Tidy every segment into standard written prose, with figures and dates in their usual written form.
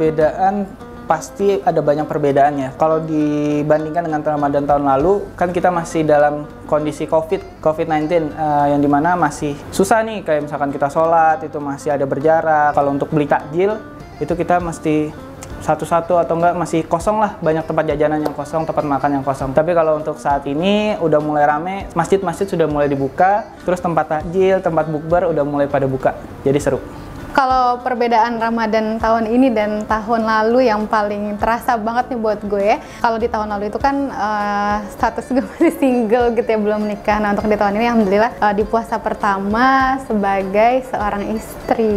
perbedaan pasti ada banyak perbedaannya. Kalau dibandingkan dengan Ramadan tahun lalu, kan kita masih dalam kondisi COVID-19 yang dimana masih susah nih, kayak misalkan kita sholat itu masih ada berjarak. Kalau untuk beli takjil itu kita mesti satu-satu atau enggak masih kosong lah, banyak tempat jajanan yang kosong, tempat makan yang kosong. Tapi kalau untuk saat ini udah mulai rame, masjid-masjid sudah mulai dibuka, terus tempat takjil, tempat bukber udah mulai pada buka, jadi seru. Kalau perbedaan Ramadan tahun ini dan tahun lalu yang paling terasa banget nih buat gue, kalau di tahun lalu itu kan status gue masih single gitu ya, belum menikah. Nah untuk di tahun ini alhamdulillah di puasa pertama sebagai seorang istri.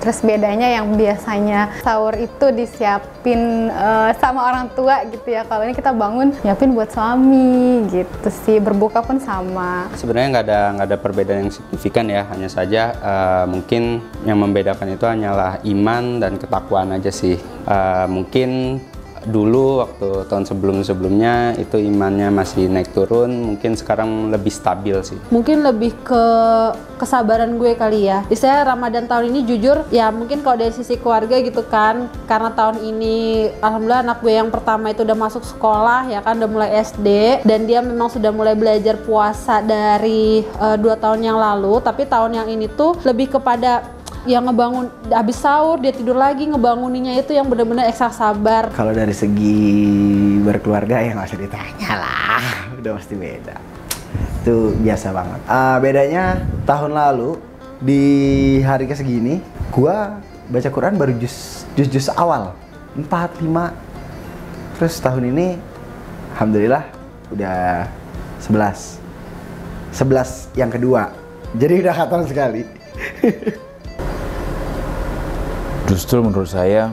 Terus bedanya yang biasanya sahur itu disiapin sama orang tua gitu ya, kalau ini kita bangun nyiapin buat suami gitu sih, berbuka pun sama. Sebenarnya nggak ada perbedaan yang signifikan ya, hanya saja mungkin yang membedakan itu hanyalah iman dan ketakwaan aja sih. Mungkin dulu waktu tahun sebelumnya itu imannya masih naik turun, mungkin sekarang lebih stabil sih. Mungkin lebih ke kesabaran gue kali ya. Istilahnya Ramadan tahun ini jujur ya, mungkin kalau dari sisi keluarga gitu kan, karena tahun ini alhamdulillah anak gue yang pertama itu udah masuk sekolah ya kan, udah mulai SD, dan dia memang sudah mulai belajar puasa dari 2 tahun yang lalu. Tapi tahun yang ini tuh lebih kepada yang ngebangun habis sahur dia tidur lagi, ngebanguninnya itu yang benar-benar ekstra sabar. Kalau dari segi berkeluarga ya nggak usah ditanya lah, udah pasti beda. Itu biasa banget. Bedanya tahun lalu di hari ke segini, gua baca Quran baru juz awal 4, 5. Terus tahun ini alhamdulillah udah 11 yang kedua. Jadi udah khatam sekali. Justru menurut saya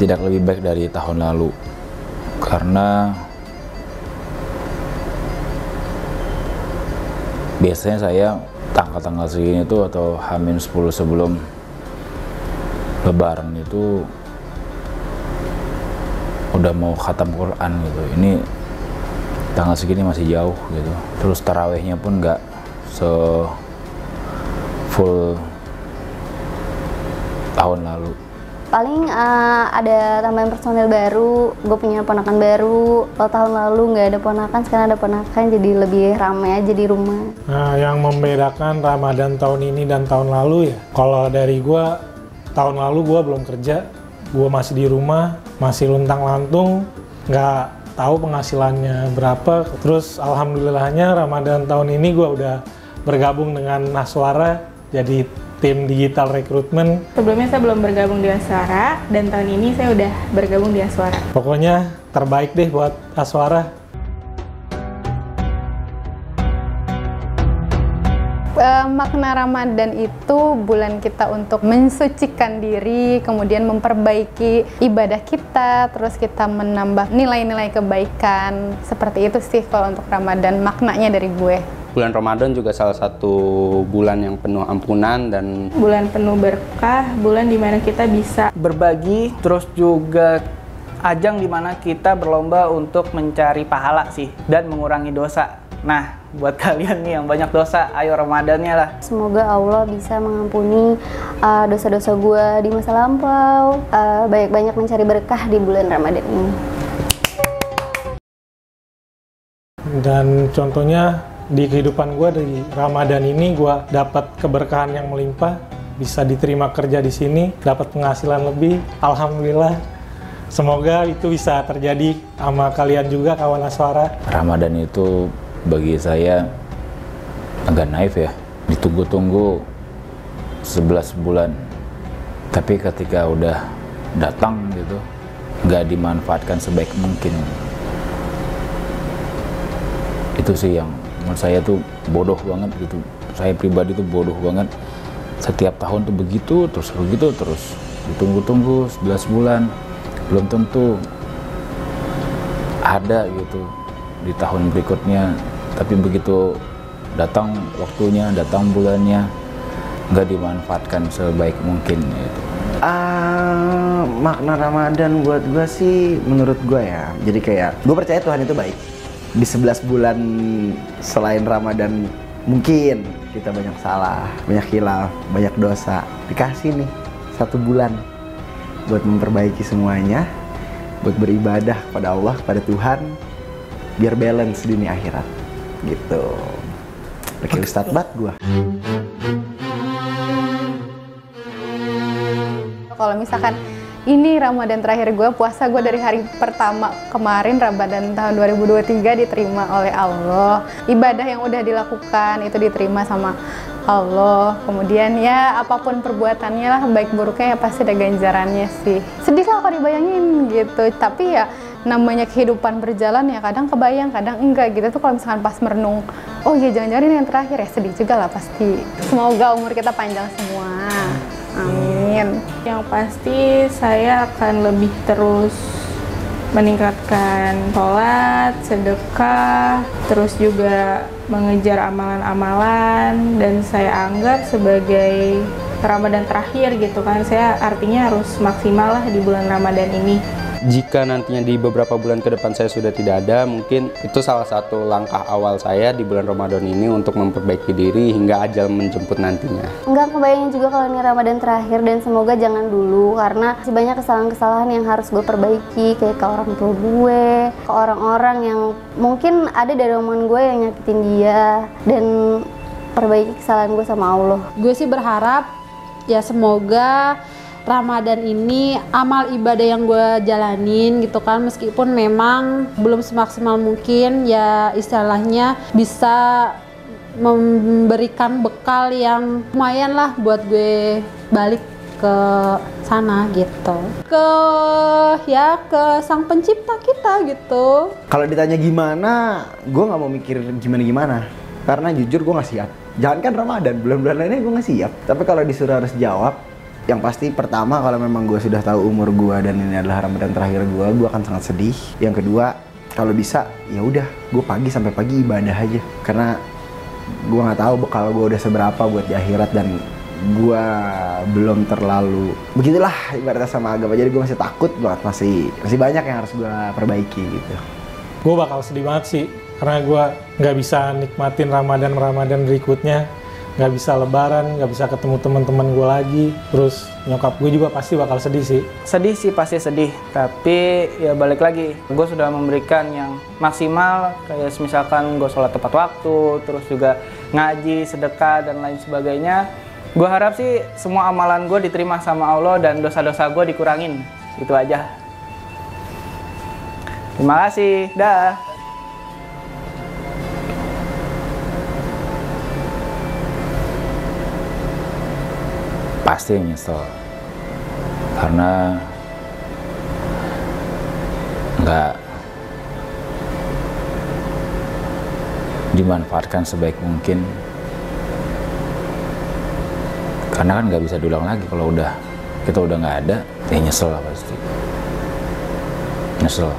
tidak lebih baik dari tahun lalu, karena biasanya saya tanggal-tanggal segini tuh atau H-10 sebelum Lebaran itu udah mau khatam Quran gitu. Ini tanggal segini masih jauh gitu. Terus tarawehnya pun nggak full tahun lalu. Paling ada tambahan personil baru, gue punya ponakan baru. Kalau tahun lalu nggak ada ponakan, sekarang ada ponakan, jadi lebih ramai aja di rumah. Nah, yang membedakan Ramadan tahun ini dan tahun lalu ya, kalau dari gue, tahun lalu gue belum kerja, gue masih di rumah, masih luntang-lantung, nggak tahu penghasilannya berapa. Terus alhamdulillahnya Ramadan tahun ini gue udah bergabung dengan Aswara, jadi tim digital rekrutmen. Sebelumnya saya belum bergabung di Aswara, dan tahun ini saya udah bergabung di Aswara. Pokoknya terbaik deh buat Aswara. Makna Ramadan itu bulan kita untuk mensucikan diri, kemudian memperbaiki ibadah kita, terus kita menambah nilai-nilai kebaikan. Seperti itu sih kalau untuk Ramadan, maknanya dari gue. Bulan Ramadan juga salah satu bulan yang penuh ampunan dan bulan penuh berkah, bulan dimana kita bisa berbagi, terus juga ajang dimana kita berlomba untuk mencari pahala sih dan mengurangi dosa. Nah, buat kalian nih yang banyak dosa, ayo Ramadannya lah. Semoga Allah bisa mengampuni dosa-dosa gue di masa lampau, banyak-banyak mencari berkah di bulan Ramadan ini. Dan contohnya di kehidupan gue di Ramadan ini, gue dapat keberkahan yang melimpah, bisa diterima kerja di sini, dapat penghasilan lebih. Alhamdulillah, semoga itu bisa terjadi sama kalian juga, kawan Aswara. Ramadan itu bagi saya agak naif ya, ditunggu-tunggu 11 bulan, tapi ketika udah datang gitu nggak dimanfaatkan sebaik mungkin. Itu sih yang menurut saya tuh bodoh banget gitu. Saya pribadi tuh bodoh banget. Setiap tahun tuh begitu terus ditunggu-tunggu 11 bulan, belum tentu ada gitu di tahun berikutnya. Tapi begitu datang waktunya, datang bulannya, nggak dimanfaatkan sebaik mungkin gitu. Makna Ramadan buat gue sih, menurut gue ya, jadi kayak gue percaya Tuhan itu baik. Di 11 bulan selain Ramadan mungkin kita banyak salah, banyak khilaf, banyak dosa. Dikasih nih 1 bulan buat memperbaiki semuanya, buat beribadah kepada Allah, kepada Tuhan, biar balance dunia akhirat gitu. Oke, Ustadz bat gua. Kalau misalkan ini Ramadan terakhir gue, puasa gue dari hari pertama kemarin Ramadan tahun 2023 diterima oleh Allah. Ibadah yang udah dilakukan itu diterima sama Allah. Kemudian ya apapun perbuatannya lah, baik buruknya ya pasti ada ganjarannya sih. Sedih lah kalau dibayangin gitu, tapi ya namanya kehidupan berjalan ya kadang kebayang, kadang enggak gitu tuh. Kalau misalkan pas merenung, oh iya jangan-jangan ini yang terakhir ya, sedih juga lah pasti. Semoga umur kita panjang semua. Amin. Yang pasti saya akan lebih terus meningkatkan sholat, sedekah, terus juga mengejar amalan-amalan, dan saya anggap sebagai Ramadan terakhir gitu kan. Saya artinya harus maksimal lah di bulan Ramadan ini. Jika nantinya di beberapa bulan ke depan saya sudah tidak ada, mungkin itu salah satu langkah awal saya di bulan Ramadan ini untuk memperbaiki diri hingga ajal menjemput nantinya. Nggak kebayang juga kalau ini Ramadan terakhir, dan semoga jangan dulu, karena masih banyak kesalahan-kesalahan yang harus gue perbaiki, kayak ke orang tua gue, ke orang-orang yang mungkin ada dari omongan gue yang nyakitin dia, dan perbaiki kesalahan gue sama Allah. Gue sih berharap ya semoga Ramadan ini amal ibadah yang gue jalanin gitu kan, meskipun memang belum semaksimal mungkin, ya istilahnya bisa memberikan bekal yang lumayan lah buat gue balik ke sana gitu, ke sang pencipta kita gitu. Kalau ditanya gimana, gue nggak mau mikir gimana-gimana, karena jujur gue nggak siap. Jangankan Ramadan, bulan-bulan lainnya gue nggak siap. Tapi kalau disuruh harus jawab, yang pasti pertama kalau memang gue sudah tahu umur gue dan ini adalah Ramadan terakhir gue akan sangat sedih. Yang kedua, kalau bisa ya udah gue pagi sampai pagi ibadah aja, karena gue nggak tahu bekal gue udah seberapa buat di akhirat, dan gue belum terlalu begitulah ibaratnya sama agama, jadi gue masih takut banget, masih banyak yang harus gue perbaiki gitu. Gue bakal sedih banget sih, karena gue nggak bisa nikmatin Ramadan berikutnya, nggak bisa lebaran, nggak bisa ketemu teman-teman gue lagi. Terus nyokap gue juga pasti bakal sedih sih. Sedih sih, pasti sedih. Tapi ya balik lagi, gue sudah memberikan yang maksimal, kayak misalkan gue sholat tepat waktu, terus juga ngaji, sedekah, dan lain sebagainya. Gue harap sih semua amalan gue diterima sama Allah dan dosa-dosa gue dikurangin. Itu aja. Terima kasih. Dah. Pasti nyesel, karena nggak dimanfaatkan sebaik mungkin, karena kan nggak bisa diulang lagi. Kalau kita udah nggak ada, ya nyesel lah pasti, nyesel.